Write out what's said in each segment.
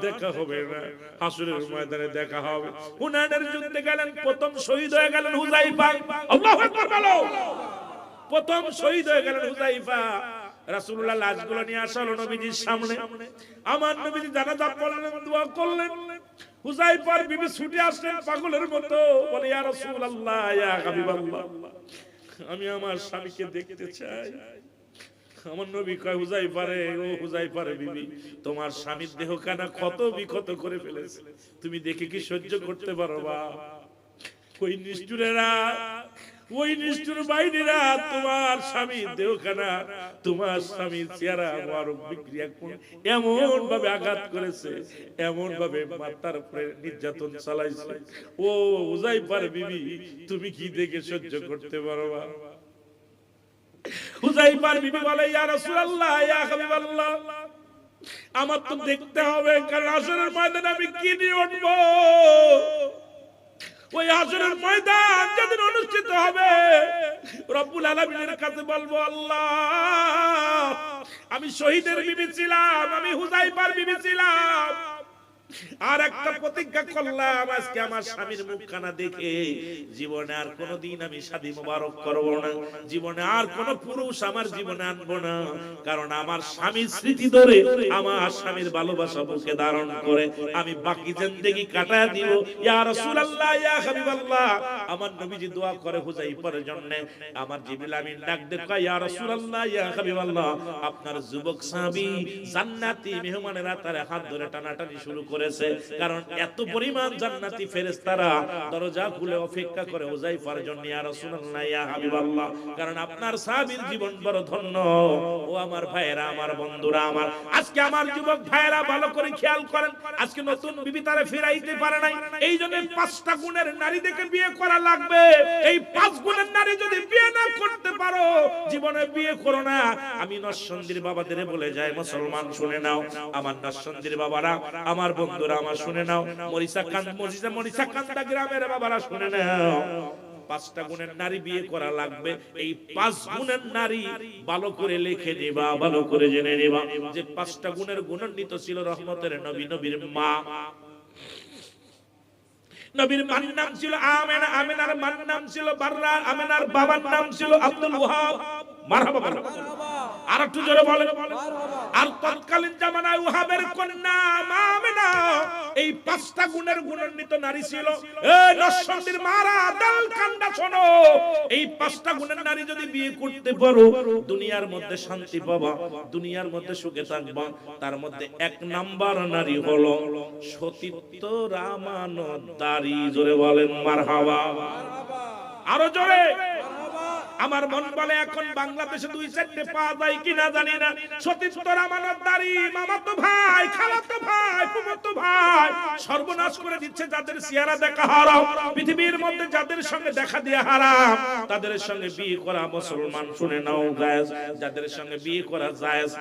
দেখা হবে না, হাসরের ময়দানে দেখা হবে। হুনাইনের যুদ্ধে গেলেন, প্রথম শহীদ হয়ে গেলেন হুযায়ফা। আল্লাহু আকবার বলো। প্রথম শহীদ হয়ে গেলেন হুযায়ফা। রাসূলুল্লাহ লাশগুলো নিয়ে আসা হলো নবীজির সামনে। আমার নবীজি জানাজা পড়লেন, দোয়া করলেন। হুযায়ফার বিবি ছুটে আসলেন পাগলের মতো, বলে ইয়া রাসূলুল্লাহ, ইয়া হাবিবাল্লাহ, আমি আমার স্বামীকে দেখতে চাই। আমার নবী কয়, হুযায়ফারে, ও হুযায়ফারে বিবি, তোমার স্বামীর দেহ কানা ক্ষত বিক্ষত করে ফেলেছে, তুমি দেখে কি সহ্য করতে পারবা? ওই নিষ্ঠুরেরা, ওই নিষ্ঠুর বাহিনীরা তোমার স্বামীর দেহখানা, তোমার স্বামীর চেহারা মোবারক বিক্রিয়া এমন ভাবে আঘাত করেছে, এমন ভাবে মাথার উপরে নির্যাতন চালাইছে। ও হুযায়ফার বিবি, তুমি কি দেখে সহ্য করতে পারবা? হুযায়ফার বিবি বলে, ইয়া রাসূলুল্লাহ, ইয়া হাবিবাল্লাহ, আমার তো দেখতে হবে, কারণ হাসরের ময়দানে আমি কি নিয়ে উঠবো? ওই হাসরের ময়দান যেদিন অনুষ্ঠিত হবে, রব্বুল আলামিনের কাছে বলবো, আল্লাহ, আমি শহীদের বিবি ছিলাম, আমি হুযায়ফার বিবি ছিলাম, আর একটা প্রতিজ্ঞা করলাম, আজকে আমার স্বামীর মুখখানা দেখে জীবনে আর কোনোদিন আমি শাদী মোবারক করব না, জীবনে আর কোন পুরুষ আমার জীবনে আনবো না, কারণ আমার স্বামীর স্মৃতি ধরে, আমার স্বামীর ভালোবাসা বুকে ধারণ করে আমি বাকি জিন্দেগি কাটায় দিব। ইয়া রাসূলুল্লাহ, ইয়া হাবিবাল্লাহ, আমার নবীজি দোয়া করে হুযায়ফার জন্য। আমার জিবরিল আমিন ডাক দিয়ে কয়, ইয়া রাসূলুল্লাহ, ইয়া হাবিবাল্লাহ, আপনার যুবক সাহাবী জান্নাতি মেহমানেরা তার হাত ধরে টানাটানি শুরু করেছে, কারণ এত পরিমাণ জান্নাতি ফেরেশতারা দরজা খুলে অপেক্ষা করে হুযায়ফার জন্য। ইয়া রাসূলুল্লাহ, ইয়া হাবিবাল্লাহ, কারণ আপনার সাহাবীর জীবন বড় ধন্য। ও আমার ভাইয়েরা, আমার বন্ধুরা, আমার আজকে আমার যুবক ভাইয়েরা ভালো করে খেয়াল করেন, আজকে নতুন বিবি তারে ফিরাইতে পারে নাই, এই জন্য 5টা গুণের নারী দেখে বিয়ে করা লাগবে। এই 5 গুণের নারী যদি বিয়ে না করতে পারো, জীবনে বিয়ে করো না। আমি নরসিংদীর বাবাদের বলে যাই, মুসলমান শুনে নাও, আমার নরসিংদীর বাবারা, আমার বন্ধুরা আমার শুনে নাও, মরিচা কান্দা গ্রামের বাবারা শুনে নাও, 5টা গুণের নারী বিয়ে করা লাগবে। এই 5 গুণের নারী ভালো করে লিখে নিবা, ভালো করে জেনে নিবা যে 5টা গুণের গুণান্বিত ছিল রহমতের নবী, নবীর মা। নবীর মার নাম ছিল আমেনা, আমেনার মার নাম ছিল বাররা, আমেনার বাবার নাম ছিল আব্দুল ওয়াহাব। মারহাবা, মারহাবা, আর একটু জোরে বলেন। আর তৎকালীন জামানায় ওয়াহাবের কন্যা মা আমেনা এই 5টা গুণের গুণান্বিত নারী ছিল। এই নরসিংদীর মারা দাল কান্দা শোনো, এই 5টা গুণের নারী যদি বিয়ে করতে পারো, দুনিয়ার মধ্যে শান্তি পাবা, দুনিয়ার মধ্যে সুখে থাকবা। তার মধ্যে 1 নাম্বার নারী হলো সতীত্ব রামানদারী। জোরে বলেন মারহাবা, আরো জোরে। আমার মন বলে এখন বাংলাদেশে 2-4টে পাওয়া যায় কিনা জানি না, সতীত্ব রামানদারী, মামাতো ভাই, খালাতো ভাই, ফুফাতো ভাই, সর্বনাশ করে দিচ্ছে। যাদের চেহারা দেখা হারাম, পৃথিবীর মধ্যে যাদের সঙ্গে দেখা দেয়া হারাম, তাদের সঙ্গে বিয়ে করা মুসলমান শুনে নাও জায়েজ, যাদের সঙ্গে বিয়ে করা জায়েজ,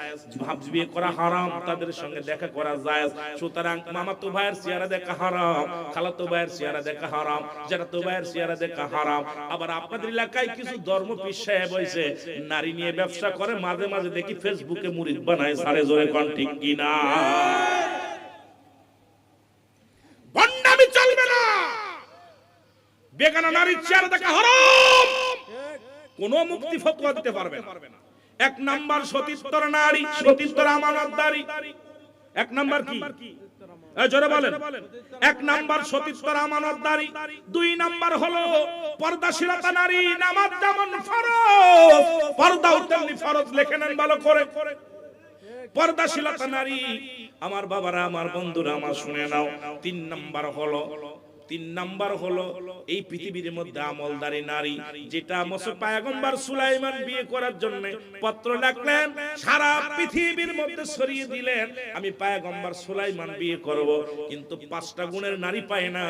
বিয়ে করা হারাম, তাদের সঙ্গে দেখা করা জায়েজ। সুতরাং মামাতো ভাইয়ের চেহারা দেখা হারাম, খালাতো ভাইয়ের চেহারা দেখা হারাম, জ্যাঠাতো ভাইয়ের চেহারা দেখা হারাম। আবার আপনাদের এলাকায় কিছু ধর্ম নারী নিয়ে ব্যবসা করে, মাঝে মাঝে দেখি ফেসবুকে মুরিদ বানায়, সাড়ে জোরে কোন ঠিক কিনা? বন্ডামি চলবে না, বেগানা নারীর চেহারা দেখা হারাম, কোন মুক্তি ফতোয়া দিতে পারবে না। 1 নাম্বার সতীত্বর নারী, সতীত্বর আমানতদারী। 1 নাম্বার কি? জোরে বলেন। 1 নাম্বার সতীত্বর আমানতদারী। 2 নাম্বার হলো পর্দাশীলতা নারী, নামাজ যেমন ফরজ, পর্দাও তেমনি ফরজ। লেখে নেন ভালো করে, পর্দাশীলতা নারী। আমার বাবারা, আমার বন্ধুরা আমার শুনে নাও। 3 নাম্বার হলো এই পৃথিবীর মধ্যে আমলদারী নারী, যেটা মুসা পয়গম্বর সুলাইমান বিয়ে করার জন্য পত্র লিখলেন, সারা পৃথিবীর মধ্যে ছড়িয়ে দিলেন, আমি পয়গম্বর সুলাইমান বিয়ে করব। কিন্তু 5টা গুণের নারী পায় না,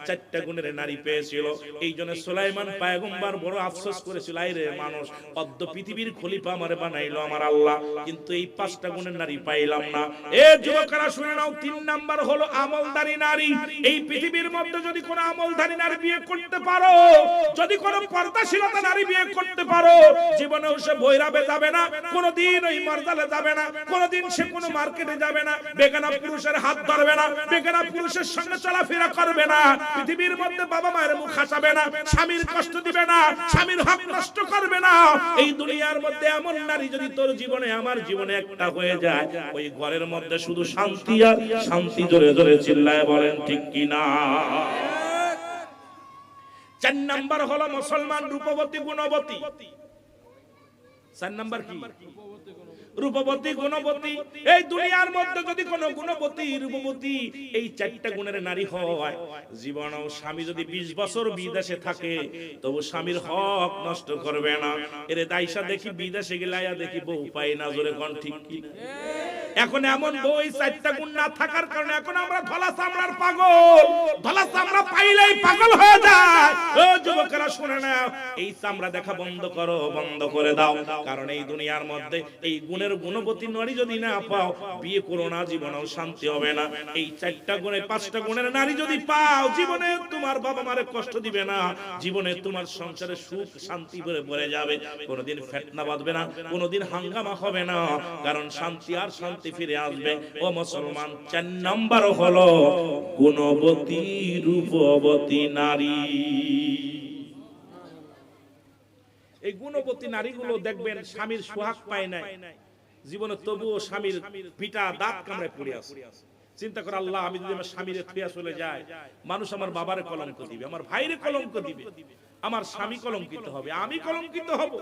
4টা গুণের নারী পেয়েছিল। এই জন্য সুলাইমান পয়গম্বর বড় আফসোস করেছিল, আইরে মানুষ, অদ্য পৃথিবীর খলিফা আমারে বানাইলো আমার আল্লাহ, কিন্তু এই 5টা গুণের নারী পাইলাম না। এ যুবকেরা শুনে নাও, 3 নাম্বার হলো আমলদারী নারী। এই পৃথিবীর মধ্যে যদি কোনো আমলধারী নারী বিয়ে করতে পারো, যদি কোনো পর্দাশীলতা নারী বিয়ে করতে পারো, জীবনেও সে বৈরাবে যাবে না, কোনোদিন ওই মর্যাদা যাবে না, কোনোদিন সে কোনো মার্কেটে যাবে না, বেগানা পুরুষের হাত ধরবে না, বেগানা পুরুষের সঙ্গে চলাফেরা করবে না, পৃথিবীর মধ্যে বাবা মায়ের মুখ হাসাবে না, স্বামীর কষ্ট দিবে না, স্বামীর হক নষ্ট করবে না। এই দুনিয়ার মধ্যে এমন নারী যদি তোর জীবনে আমার জীবনে একটা হয়ে যায়, ওই ঘরের মধ্যে শুধু শান্তি আর শান্তি। জোরে জোরে চিল্লায় বলেন ঠিক কিনা। 4 নাম্বার হলো মুসলমান রূপবতী গুণবতী। 4 নাম্বার কি? রূপবতী গুণবতী। এই দুনিয়ার মধ্যে যদি কোনো গুণবতী রূপবতী এই 4টা গুণের নারী হয়, জীবনেও স্বামী যদি 20 বছর বিদেশে থাকে তবু স্বামীর হক নষ্ট করবে না। এরে দাইসা দেখি বিদেশে গেলাইয়া দেখি বউ পাই না, জোরে কোন ঠিক কি? এখন এমন বউ এই 4টা গুণ না থাকার কারণে এখন আমরা ধলা চামড়ার পাগল, ধলা চামড়া পাইলেই পাগল হয়ে যায়। ও যুবকেরা শুনে নাও, এই চামড়া দেখা বন্ধ করো, বন্ধ করে দাও। কারণ এই দুনিয়ার মধ্যে এই গুণের গুণবতী নারী যদি না পাও, বিয়ে করো না, জীবনেও শান্তি হবে না। এই 4টা গুণে 5টা গুণের নারী যদি পাও, জীবনে তোমার বাবা মারে কষ্ট দিবে না, জীবনে তোমার সংসারে সুখ শান্তি ভরে যাবে, কোনোদিন ফিতনা বাঁধবে না, কোনোদিন হাঙ্গামা হবে না, কারণ শান্তি আর শান্তি ফিরে আসবে। ও মুসলমান, 4 নাম্বার হলো গুণবতী রূপবতী নারী। এই গুণবতী নারীগুলো দেখবেন স্বামীর সোহাগ পায় নাই জীবনে, তবুও স্বামীর পিটা দাঁত কামড়ায় পড়ে আছে। চিন্তা করে, আল্লাহ আমি যদি আমার স্বামীরে থুয়া চলে যায়, মানুষ আমার বাবারে কলঙ্ক দিবে, আমার ভাইরে কলঙ্ক দিবে, আমার স্বামী কলঙ্কিত হবে, আমি কলঙ্কিত হব।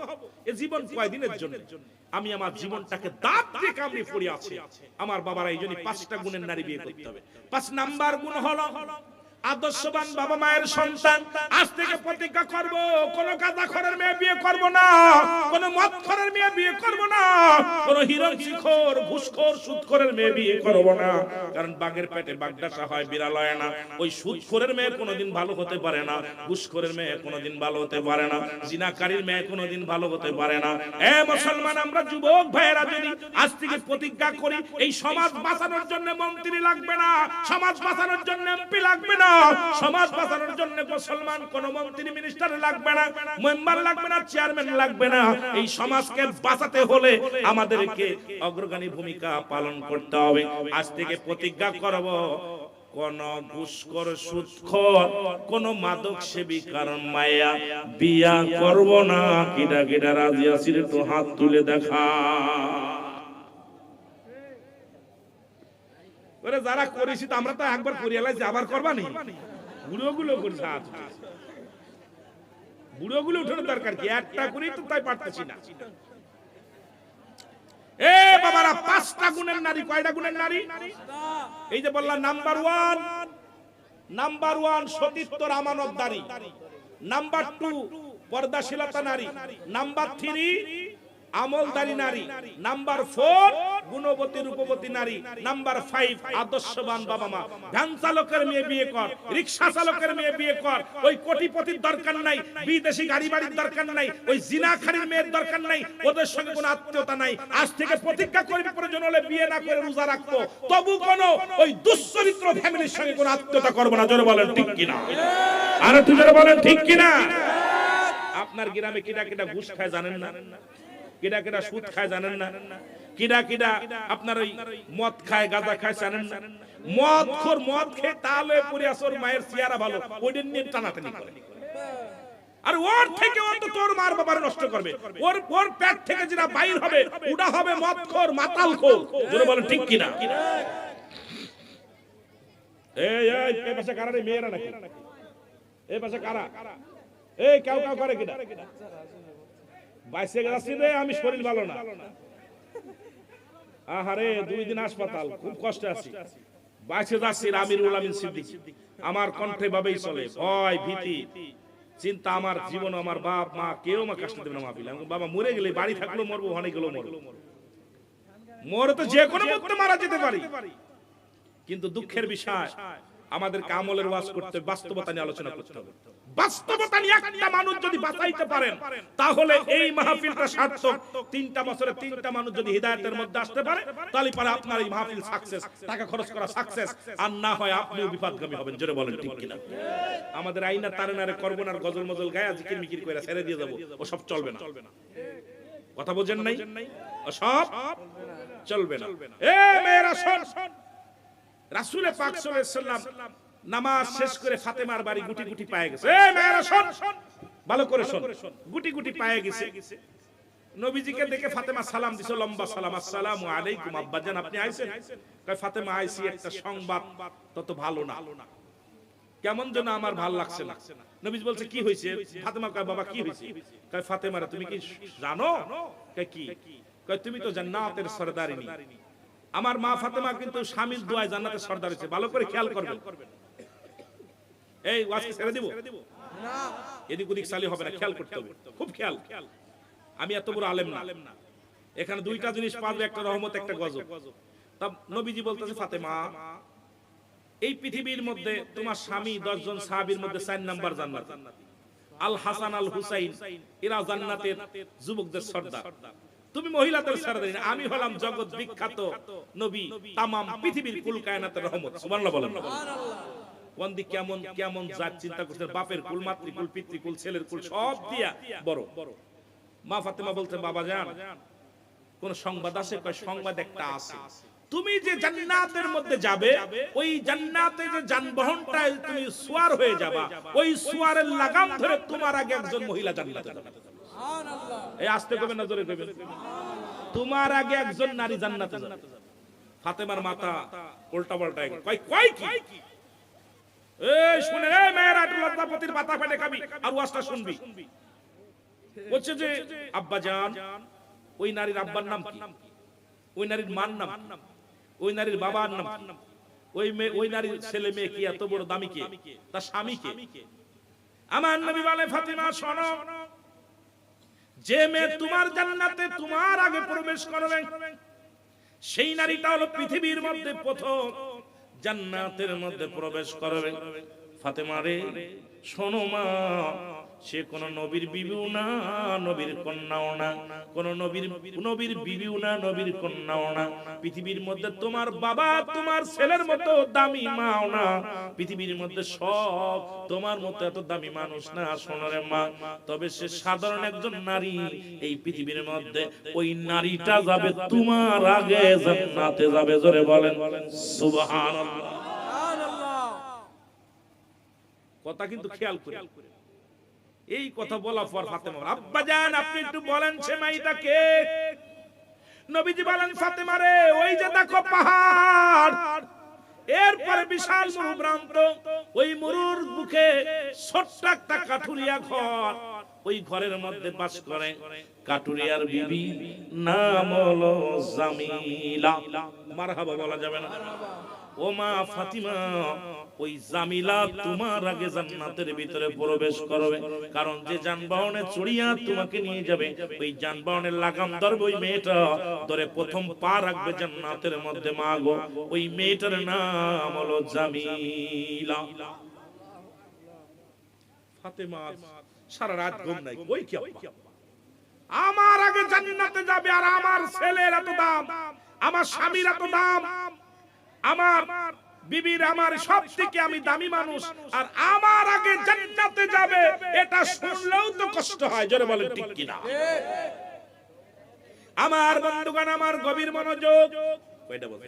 এই জীবন কয়দিনের জন্য? আমি আমার জীবনটাকে দাঁত দিয়ে কামড়ে পড়ে আছে। আমার বাবারা এই জন্য 5টা গুণের নারী বিয়ে করতে হবে। 5 নাম্বার গুণ হলো আদর্শবান বাবা মায়ের সন্তান। আজ থেকে প্রতিজ্ঞা করব, কোন গাঁজাখোরের মেয়ে বিয়ে করব না, কোন মদখোরের মেয়ে বিয়ে করব না, কোন হিরণখোর ঘুষখোর সুদখোরের মেয়ে বিয়ে করব না। কারণ বাঘের পেটে বাগডাসা হয়, বিড়াল হয় না। ওই সুদখোরের মেয়ে কোনোদিন ভালো হতে পারে না, ঘুষখোরের মেয়ে কোনোদিন ভালো হতে পারে না, জিনাকারীর মেয়ে কোনোদিন ভালো হতে পারে না। এ মুসলমান, আমরা যুবক ভাইয়েরা যদি আজ থেকে প্রতিজ্ঞা করি, এই সমাজ বাঁচানোর জন্য মন্ত্রী লাগবে না, সমাজ বাঁচানোর জন্য এমপি লাগবে না, সমাজ বাঁচানোর জন্য মুসলমান কোন মন্ত্রী মিনিস্টার লাগবে না, মেম্বার লাগবে না, চেয়ারম্যান লাগবে না। এই সমাজকে বাঁচাতে হলে আমাদেরকে অগ্রগামী ভূমিকা পালন করতে হবে। আজ থেকে প্রতিজ্ঞা করব, কোন ঘুষখোর সুদখোর কোন মাদক সেবিকার মায়া বিয়া করব না। কিডা কিডা রাজি আছিস? একটু হাত তুলে দেখা। ওরে যারা করেছি তো আমরা তো একবার করিয়ালাইছি, আবার করবা নি? বুড়োগুলো করছে, বুড়োগুলো উঠানোর দরকার কি? একটা করি তো তাই পারতেছি না। এ বাবারা, 5টা গুণের নারী। কয়টা গুণের নারী? এই যে বললাম, নাম্বার 1 সতীত্বর আমানতদারী, নাম্বার 2 পর্দাশীলতা নারী, নাম্বার 3 আমলদারী নারী, নাম্বার 4 গুণবতী রূপবতী নারী, নাম্বার 5 আদর্শবান বাবা মা। ভ্যান চালকের মেয়ে বিয়ে কর, রিকশা চালকের মেয়ে বিয়ে কর, ওই কোটিপতির দরকার নাই, বিদেশি গাড়ি বাড়ির দরকার নাই, ওই জিনাখারির মেয়ের দরকার নাই, ওদের সঙ্গে কোনো আত্মীয়তা নাই। আজ থেকে প্রতিজ্ঞা করবি, প্রয়োজন হলে বিয়ে না করে রোজা রাখবো, তবু কোনো ওই দুশ্চরিত্র ফ্যামিলির সঙ্গে কোনো আত্মীয়তা করবো না। জোরে বলেন ঠিক কিনা? আর একটু জোরে বলেন ঠিক কিনা? আপনার গ্রামে কিডা কিডা ঘুষ খায় জানেন না? কিডা কিডা সুদ খায় জানেন না? কিডা কিডা আপনার ওই মদ খায়, গাঁজা খায় জানেন না? মদখোর মদ খেয়ে তালে পড়ে আছে, ওর মায়ের চেহারা ভালো, ওইটা নিয়ে টানাটানি করে। আর ওর থেকে ও তো তোর মার বাবার নষ্ট করবে, ওর পেট থেকে যেটা বাইর হবে ওটা হবে মদখোর, মাতালখোর। জোরে বলেন ঠিক কিনা? এই পাশে কারা রে? মেয়েরা নাকি? এই পাশে কারা? এই কেউ কেউ করে কিনা? বাইসে গেছি রে, আমি শরীর ভালো না। আহারে 2 দিন হাসপাতাল, খুব কষ্টে আছি। বাইসে যাচ্ছি, আমিরুল আমিন সিদ্দিক। আমার কণ্ঠে ভাবেই চলে, ভয় ভীতি চিন্তা। আমার জীবন, আমার বাপ মা কেউ আমার কষ্ট দেবে না। মাহফিল বাবা মরে গেলে, বাড়ি থাকলেও মরবো, ওখানে গেলেও মরবো। মরে তো যে কোনো মুহূর্তে মারা যেতে পারি, কিন্তু দুঃখের বিষয় আমাদেরকে আমলের ওয়াজ করতে, বাস্তবতা নিয়ে আলোচনা করতে হবে। বাস্তবতা নিয়ে একটা মানুষ যদি বাঁচাইতে পারেন তাহলে এই মাহফিলটা সার্থক। 3টা বছরে 3টা মানুষ যদি হিদায়াতের মধ্যে আসতে পারে তাহলে পরে আপনার এই মাহফিল সাকসেস, টাকা খরচ করা সাকসেস। আর না হয় আপনিও বিপদগামী হবেন। জোরে বলেন ঠিক কিনা? আমাদের আইনা তারে নারে করবনার গজল মজল গায়ে জিকির মিকির করে ছেড়ে দিয়ে যাবো, ও সব চলবে না। কথা বোঝেন নাই? ও সব চলবে না। এ মেয়েরা শোন, রাসূল পাক সাল্লাল্লাহু আলাইহি ওয়াসাল্লাম নামাজ শেষ করে ফাতেমার বাড়ি গুটি গুটি পায়ে গেছে। এ মেয়েরা শোন, ভালো করে শোন, গুটি গুটি পায়ে গেছে। নবীজিকে দেখে ফাতেমা সালাম দিছে, লম্বা সালাম, আসসালামু আলাইকুম আব্বাজান, আপনি আইছেন? কয় ফাতেমা আইছি, একটা সংবাদ তত ভালো না, কেমন যেন আমার ভালো লাগছে না। নবীজি বলছে কি হইছে? ফাতেমা কয় বাবা কি হইছে? কয় ফাতেমারে তুমি কি জানো? কয় কি? কয় তুমি তো জান্নাতের সরদারিনী। আমার মা ফাতেমা কিন্তু স্বামীর দোয়ায় জান্নাতের সরদার হয়েছে, ভালো করে খেয়াল করবেন। এই ওয়াজ কি ছেড়ে দিব? না, এদিক ওদিক চালি হবে না, খেয়াল করতে হবে, খুব খেয়াল। আমি এত বড় আলেম না, এখানে 2টা জিনিস পাবে, একটা রহমত, একটা গজব। তব নবীজি বলতেছে ফাতেমা, এই পৃথিবীর মধ্যে তোমার স্বামী 10 জন সাহাবীর মধ্যে 4 নাম্বার জান্নাতি। আল হাসান আল হুসাইন, এরা জান্নাতের যুবকদের সর্দার। তুমি মহিলাদের সর্দার, আমি হলাম জগৎ বিখ্যাত নবী, তামাম পৃথিবীর কুল কায়নাতের রহমত। সুবহানাল্লাহ বলেন। কোন দিক কেমন কেমন জাত চিন্তা করছেন, বাপের কুল, মাতৃকুল, পিতৃকুল, ছেলের কুল সব দিয়া বড়। মা ফাতেমা বলতে বাবা জান কোন সংবাদ আছে? কয় সংবাদ একটা আছে, তুমি যে জান্নাতের মধ্যে যাবে, ওই জান্নাতে যে যানবাহনটা তুমি সুয়ার হয়ে যাবা, ওই সুয়ারের লাগাম ধরে তোমার আগে একজন মহিলা জান্নাতে যাবে। সুবহানাল্লাহ। এই আস্তে কইবেন না জোরে কইবেন? তোমার আগে একজন নারী জান্নাতে যাবে। ফাতেমার মাথা উল্টা পাল্টা কয় কয় কি? এই শুনে, এই মেয়েরা একটু লজ্জাপতির পাতা ফেটে খাবি আর ওয়াজটা শুনবি। বলছে যে আব্বা জান, ওই নারীর আব্বার নাম কি? ওই নারীর মার নাম কি? ওই নারীর বাবার নাম কি? ওই নারীর ছেলে মেয়ে কি এত বড় দামি কে? তার স্বামী কে? আমার নবী বলে ফাতেমা শোনো, যে মেয়ে তোমার জান্নাতে তোমার আগে প্রবেশ করবে, সেই নারীটা হলো পৃথিবীর মধ্যে প্রথম জান্নাতের মধ্যে প্রবেশ করবে। ফাতেমা রে শোনো মা, সে কোন নবীর বিবিও না, নবীর কন্যাও না, কোন নবীর বিবিও না, নবীর কন্যাও না। পৃথিবীর মধ্যে তোমার বাবা তোমার ছেলের মতো দামি মাও না, পৃথিবীর মধ্যে সব তোমার মতো এত দামি মানুষ না। শোনো রে মা, তবে সে সাধারণ একজন নারী এই পৃথিবীর মধ্যে, ওই নারীটা যাবে তোমার আগে জান্নাতে যাবে। জোরে বলেন সুবহানাল্লাহ। কথা কিন্তু খেয়াল করে, এই কথা বলা পর ফাতেমা আব্বা জান আপনি একটু বলেন সে মাইটা কে? নবীজি বলেন ফাতেমা রে, ওই যে দেখো পাহাড়, এরপরে বিশাল মরুভ্রান্ত, ওই মরুর বুকে ছোট্ট একটা কাঠুরিয়া ঘর, ওই ঘরের মধ্যে বাস করে কাঠুরিয়ার বিবি, নাম হলো জামিলা। মারহাবা বলা যাবে না? ও মা ফাতিমা, ওই জামিলা তোমার আগে জান্নাতের ভিতরে প্রবেশ করবে, কারণ যে যানবাহনে চড়িয়া তোমাকে নিয়ে যাবে, ওই যানবাহনের লাগাম ধরবে ওই মেয়েটা, ধরে প্রথম পা রাখবে জান্নাতের মধ্যে। মা গো, ওই মেয়েটার নাম হলো জামিলা। ফাতেমা সারা রাত ঘুম নাই, ওই কি আমার আগে জান্নাতে যাবে, আর আমার ছেলের এত দাম, আমার স্বামীর এত দাম, আমার বিবির, আমার সব থেকে আমি দামি মানুষ, আর আমার আগে জান্নাতে যাবে, এটা শুনলেও তো কষ্ট হয়। জোরে বলেন ঠিক কিনা? আমার বন্ধুগণ, আমার গভীর মনোযোগ, কয়টা বল?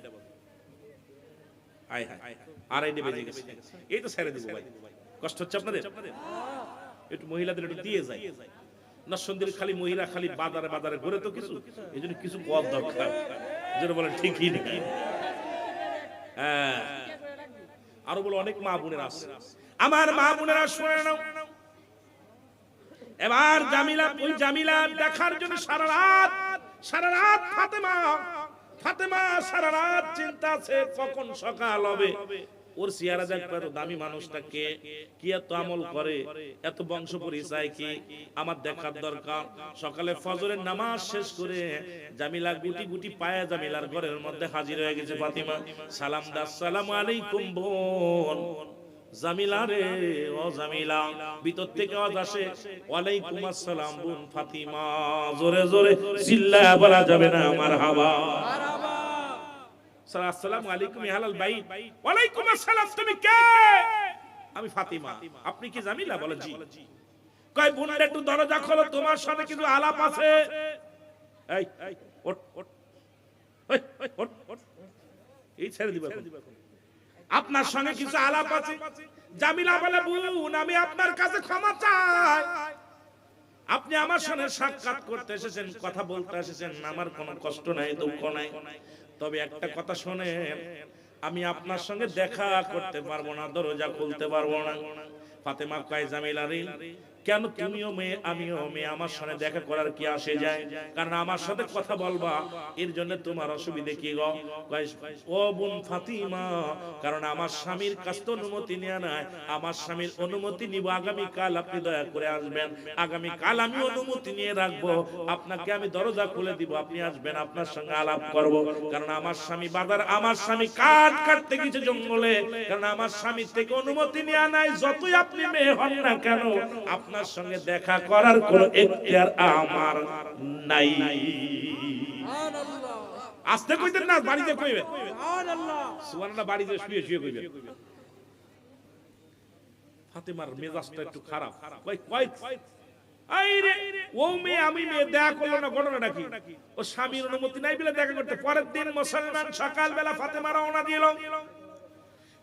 আয় হায়, আড়াইটে বেজে গেছে, এই তো ছেড়ে দিব ভাই। কষ্ট হচ্ছে আপনাদের? একটু মহিলাদের একটু দিয়ে যায়। নরসিংদীর খালি মহিলা খালি বাজারে বাজারে ঘুরে তো কিছু, এই জন্য কিছু কর দরকার। জোরে বলেন ঠিকই নাকি? হ্যাঁ, আরো বলো অনেক মা বোনেরা আছে। আমার মা বোনেরা শুনে নাও, এবার জামিলা, ওই জামিলা দেখার জন্য সারা রাত ফাতেমা সারা রাত চিন্তা আছে কখন সকাল হবে, ওর চেহারা দেখবে এত দামি মানুষটা কে, কি এত আমল করে, এত বংশ পরিচয় কি, আমার দেখার দরকার। সকালে ফজরের নামাজ শেষ করে জামিলা গুটি গুটি পায়ে জামিলার ঘরের মধ্যে হাজির হয়ে গেছে ফাতিমা। সালাম দা, আসসালামু আলাইকুম বোন। জামিলা রে, ও জামিলা। ভিতর থেকে আওয়াজ আসে, ওয়ালাইকুম আসসালাম বোন ফাতিমা। জোরে জোরে চিল্লায়া বলা যাবে না মারহাবা। আসসালামু আলাইকুম হালাল ভাই। ওয়ালাইকুম আসসালাম, তুমি কে? আমি ফাতিমা। আপনি কি জামিলা? বলে জি। কয় বোন একটু দরজা খোলো, তোমার সাথে কিছু আলাপ আছে। এই ওঠ ওঠ ওঠ ওঠ, এই ছেড়ে দিবা। আপনার সঙ্গে কিছু আলাপ আছে। জামিলা বলে, বোন আমি আপনার কাছে ক্ষমা চাই। আপনি আমার সঙ্গে সাক্ষাৎ করতে এসেছেন, কথা বলতে এসেছেন, আমার কোনো কষ্ট নাই, দুঃখ নাই। তবে একটা কথা শোনেন, আমি আপনার সঙ্গে দেখা করতে পারবো না, দরজা খুলতে পারবো না। ফাতেমা কয়, জামিলা রে, কেন? তুমিও মেয়ে, আমিও মেয়ে, আমার সাথে দেখা করার কি আসে যায়? কারণ আমার সাথে কথা বলবা, এর জন্য তোমার অসুবিধা কি গো? ও বোন ফাতিমা, কারণ আমার স্বামীর কাছ থেকে অনুমতি নেওয়া নাই, আমার স্বামীর অনুমতি নিব আগামীকাল। আপনি দয়া করে আসবেন, আগামীকাল আমি অনুমতি নিয়ে রাখবো, আপনাকে আমি দরজা খুলে দিব, আপনি আসবেন, আপনার সঙ্গে আলাপ করব। কারণ আমার স্বামী বাজার, আমার স্বামী কাঠ কাটতে গেছে জঙ্গলে, কারণ আমার স্বামীর থেকে অনুমতি নেওয়া নাই। যতই আপনি মেয়ে হন না কেন, আপনার সঙ্গে দেখা করার কোনো এখতিয়ার আমার নাই। আস্তে কইতেন না, বাড়িতে কইবেন সুবহানাল্লাহ, বাড়িতে শুয়ে শুয়ে কইবেন। ফাতেমার মেজাজটা একটু খারাপ। কই কই আইরে, ও মেয়ে আমি মেয়ে, দেখা করলো না, ঘটনাটা কি? ও স্বামীর অনুমতি নাই বলে দেখা করতে। পরের দিন মুসলমান সকালবেলা ফাতেমা রওনা দিল।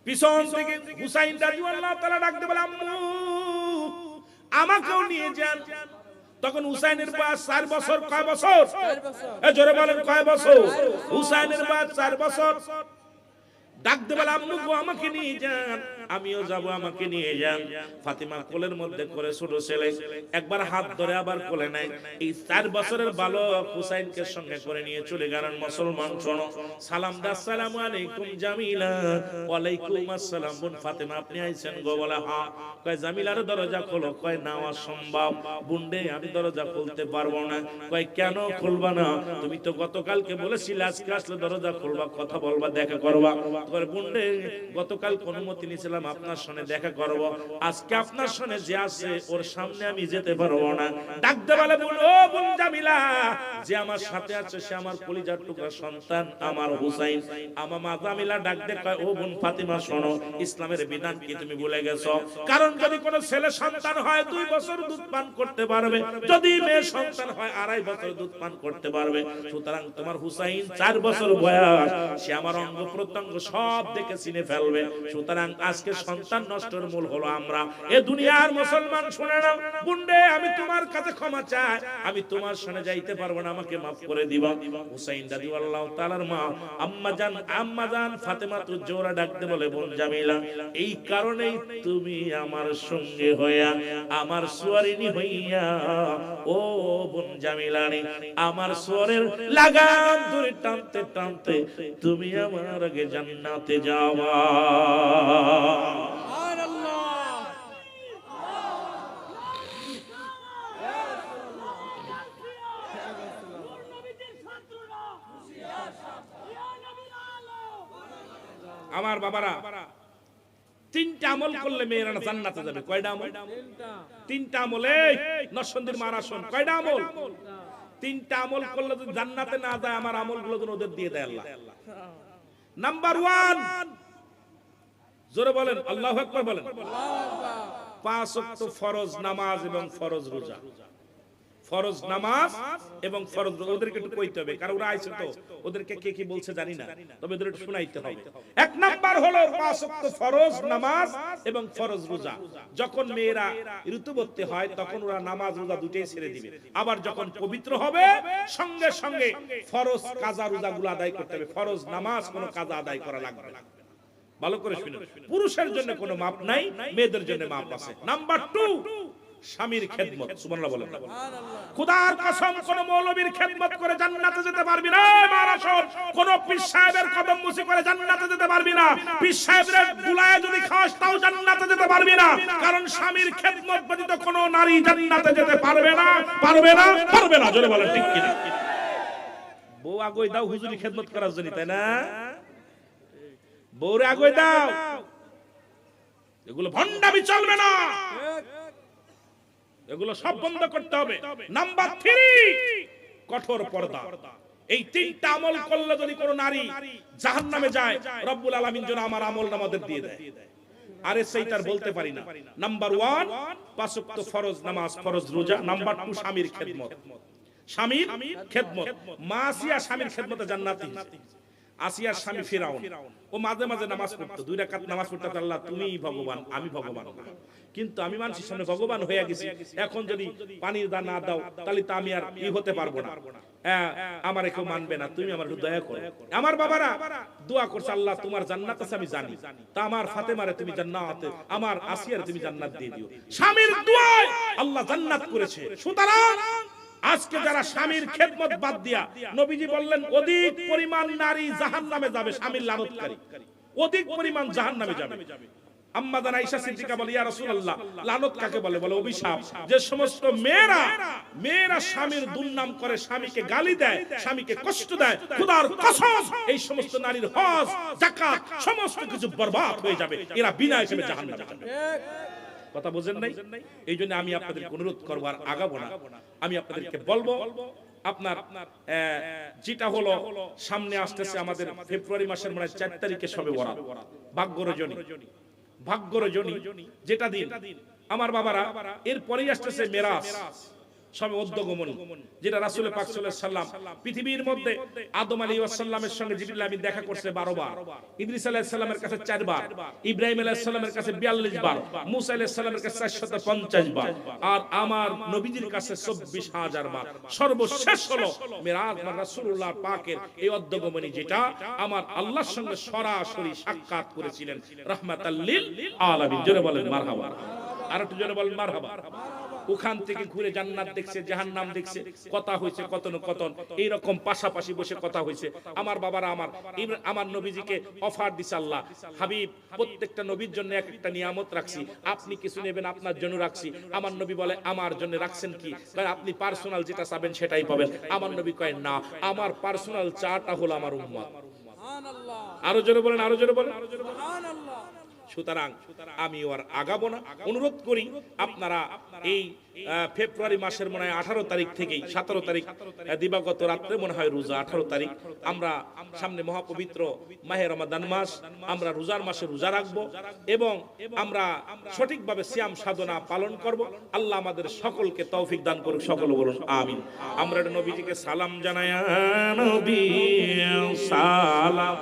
পিছন থেকে হুসাইন রাদিয়াল্লাহু তাআলা ডাকতে বলে, আম্মু আমাকেও নিয়ে যান। তখন হুসাইনের বয়স 4 বছর। কয় বছর? জোরে বলেন, কয় বছর? হুসাইনের বয়স 4 বছর। ডাকতে বলে, আম্মু গো আমাকে নিয়ে যান। আমিও যাব, আমাকে নিয়ে যান। ফাতিমা কোলের মধ্যে করে ছোট ছেলে, একবার হাত ধরে আবার কোলে নেয়। এই 4 বছরের বালক হুসাইনকে সঙ্গে করে নিয়ে চলে গেলেন। মুসলমান শোনো, সালাম দা, আসসালামু আলাইকুম জামিলা। ওয়ালাইকুম আসসালাম বোন ফাতিমা, আপনি আইছেন গো? বলে হ্যাঁ। কয় জামিলার দরজা খোলো। কয় না অসম্ভব বুনডে, আমি দরজা খুলতে পারবো না। কয় কেন খুলবা না? তুমি তো গতকালকে বলেছিলে আজকে আসলে দরজা খুলবা, কথা বলবা, দেখা করবা। বুনডে, গতকাল অনুমতি নিয়েছিলাম আপনার সঙ্গে দেখা করব, আজকে আপনার সঙ্গে যে আছে ওর সামনে আমি যেতে পারবো না। ডাকতে বলে, বোন, ও বোন জামিলা, যে আমার সাথে আছে সে আমার কলিজার টুকরা সন্তান, আমার হুসাইন। আমার মা জামিলা ডাকতে কয়, ও বোন ফাতিমা শোনো, ইসলামের বিধান কি তুমি ভুলে গেছো? কারণ যদি কোনো ছেলে সন্তান হয় 2 বছর দুধ পান করতে পারবে, যদি মেয়ে সন্তান হয় 2.5 বছর দুধ পান করতে পারবে। সুতরাং তোমার হুসাইন 4 বছর বয়স, সে আমার অঙ্গ প্রত্যঙ্গ সব দেখে চিনে ফেলবে। সুতরাং আজকে সন্তান নষ্টের মূল হলো আমরা। এ দুনিয়ার মুসলমান শুনে নাও, বুনডে আমি তোমার কাছে ক্ষমা চাই, আমি তোমার সঙ্গে যাইতে পারবো না, আমাকে maaf করে দিবা। হুসাইন রাদিয়াল্লাহু তাআলার মা আম্মা জান ফাতেমা তো জোরা ডাকতে বলে, বোন জামিলা, এই কারণেই তুমি আমার সঙ্গে হইয়া, আমার সুয়ারিনী হইয়া, ও বোন জামিলা রে, আমার সুয়ারের লাগাম ধরে টানতে টানতে তুমি আমার আগে জান্নাতে যাওয়া। আমার বাবারা, 3টা আমল করলে মেয়েরা জান্নাতে যাবে। কয়টা আমল? 3টা আমলে নরসিংদীর মারাসন। কয়টা আমল? 3টা আমল করলে যদি জান্নাতে না যায়, আমার আমলগুলো যেন ওদের দিয়ে দেয় আল্লাহ। নাম্বার 1, জোরে বলেন আল্লাহু আকবার বলেন। 5 ওয়াক্ত ফরজ নামাজ এবং ফরজ রোজা। ফরজ নামাজ এবং ফরজ রোজা ওদেরকে একটু কইতে হবে, কারণ ওরা আইছে তো, ওদেরকে কে কি বলছে জানি না, তবে ওদের একটু শুনাইতে হবে। 1 নাম্বার হলো 5 ওয়াক্ত ফরজ নামাজ এবং ফরজ রোজা। যখন মেয়েরা ঋতুবতী হয় তখন ওরা নামাজ রোজা দুটেই ছেড়ে দিবে। আবার যখন পবিত্র হবে সঙ্গে সঙ্গে ফরজ কাজা রোজাগুলো আদায় করতে হবে। ফরজ নামাজ কোনো কাজা আদায় করা লাগবে না। ভালো করে শুনুন, পুরুষের জন্য কোনো মাপ নাই, মেয়েদের জন্য মাপ আছে। নাম্বার 2, স্বামীর খেদমত। সুবহানাল্লাহ বলেন। খোদার কসম, কোন মৌলবীর খেদমত করে জান্নাতে যেতে পারবি না। মারাসব কোন পীর সাহেবের কদম মুসি করে জান্নাতে যেতে পারবি না। পীর সাহেবের গুলায় যদি খাস তাও জান্নাতে যেতে পারবি না, কারণ স্বামীর খেদমত ব্যতীত কোন নারী জান্নাতে যেতে পারবে না, পারবে না, পারবে না। জোরে বলেন ঠিক কিনা? বউ আগই দাও হুজুরি খেদমত করার জন্য, তাই না? বউরে আগই দাও, এগুলো ভণ্ডামি চলবে না, এগুলো সব বন্ধ করতে হবে। নাম্বার 3, কঠোর পর্দা। এই 3টা আমল করলে যদি কোনো নারী জাহান্নামে যায়, রব্বুল আলামিন যেন আমার আমল নামাদের দিয়ে দেয়। আরে সেইটার বলতে পারি না। নাম্বার 1 5 ওয়াক্ত ফরজ নামাজ, ফরজ রোজা। নাম্বার 2 স্বামীর খেদমত। স্বামীর খেদমত। মা আসিয়া স্বামীর খেদমতে জান্নাতি। আসিয়ার স্বামী ফিরাউন, ও মাঝে মাঝে নামাজ পড়তো, 2 রাকাত নামাজ পড়তো, আল্লাহ তুমিই ভগবান, আমি ভগবান না। কিন্তু আমি মানুষের সামনে ভগবান হয়ে গেছি, এখন যদি পানির দান না দাও তাহলে তো আমি আর হতে পারবো না, আমার কেউ মানবে না, তুমি আমার দয়া করো। আমার বাবারা দোয়া করছে, আল্লাহ তোমার জান্নাত আছে আমি জানি, তা আমার ফাতেমারে তুমি জান্নাত, আমার আসিয়ারে তুমি জান্নাত দিয়ে দিও। স্বামীর দোয়ায় আল্লাহ জান্নাত করেছে। সুতরাং আজকে যারা স্বামীর খেদমত বাদ দিয়া, নবীজি বললেন অধিক পরিমাণ নারী জাহান্নামে যাবে, স্বামীর লানতকারী অধিক পরিমাণ জাহান্নামে যাবে। আম্মা জান আয়েশা সিদ্দিকা বলে, ইয়া রাসূলুল্লাহ, লানত কাকে বলে? বলে অভিশাপ। যে সমস্ত মেয়েরা স্বামীর দুর্নাম করে, স্বামীকে গালি দেয়, স্বামীকে কষ্ট দেয়, খোদার কসম এই সমস্ত নারীর হজ যাকাত সমস্ত কিছু বরবাদ হয়ে যাবে, এরা বিনা হিসেবে জাহান্নামে যাবে। কথা বুঝেন নাই? এই জন্য আমি আপনাদেরকে অনুরোধ করব, আর আগাবো না, আমি আপনাদেরকে বলবো, আপনার যেটা হলো সামনে আসতেছে আমাদের ফেব্রুয়ারি মাসের 4 তারিখে সবে বরাত, ভাগ্য রজনী, যেটা দিন আমার বাবারা, এরপরেই আসতেছে মেরাজ, সবে উদ্যোগমনী, যেটা রাসূল পাক সাল্লাল্লাহু আলাইহি সাল্লাম পৃথিবীর মধ্যে আদম আলাইহিস সালামের সঙ্গে জিবরিল আমিন দেখা করছে 12 বার, ইদ্রিস আলাইহিস সালামের কাছে 4 বার, ইব্রাহিম আলাইহিস সালামের কাছে 42 বার, মুসা আলাইহিস সালামের কাছে 450 বার, আর আমার নবীজির কাছে 24000 বার। সর্বশেষ হলো মেরাজ, রাসূলুল্লাহ পাকের এই উদ্যোগমনী, যেটা আমার আল্লাহর সঙ্গে সরাসরি সাক্ষাৎ করেছিলেন রাহমাতাল লিল আলামিন। জোরে বলেন মারহাবা, আর একটু জোরে বলেন মারহাবা। ওখান থেকে ঘুরে জান্নাত দেখছে, জাহান্নাম দেখছে, কথা হয়েছে কতন এইরকম পাশাপাশি বসে কথা হয়েছে। আমার বাবারা, আমার নবীজিকে অফার দিছে আল্লাহ, হাবিব প্রত্যেকটা নবীর জন্য এক একটা নিয়ামত রাখছি, আপনি কিছু নেবেন, আপনার জন্য রাখছি। আমার নবী বলে, আমার জন্য রাখছেন কি? আপনি পার্সোনাল যেটা চাবেন সেটাই পাবেন। আমার নবী কয়, না, আমার পার্সোনাল চাটা হলো আমার উম্মত। আরো জোরে বলেন, আরো জোরে বলেন। সুতরাং আমি আর আগাবো না। অনুরোধ করি আপনারা এই ফেব্রুয়ারি মাসের মনে হয় 18 তারিখ থেকেই 17 তারিখ দিবাগত রাত্রে মনে হয় রোজা, 18 তারিখ আমরা সামনে মহাপবিত্র মাহে রমাদান মাস, আমরা রোজার মাসে রোজা রাখবো এবং আমরা সঠিকভাবে সিয়াম সাধনা পালন করব। আল্লাহ আমাদের সকলকে তৌফিক দান করুক, সকলে বলুন আমিন। আমরা নবীজিকে সালাম জানাই, নবী সালাম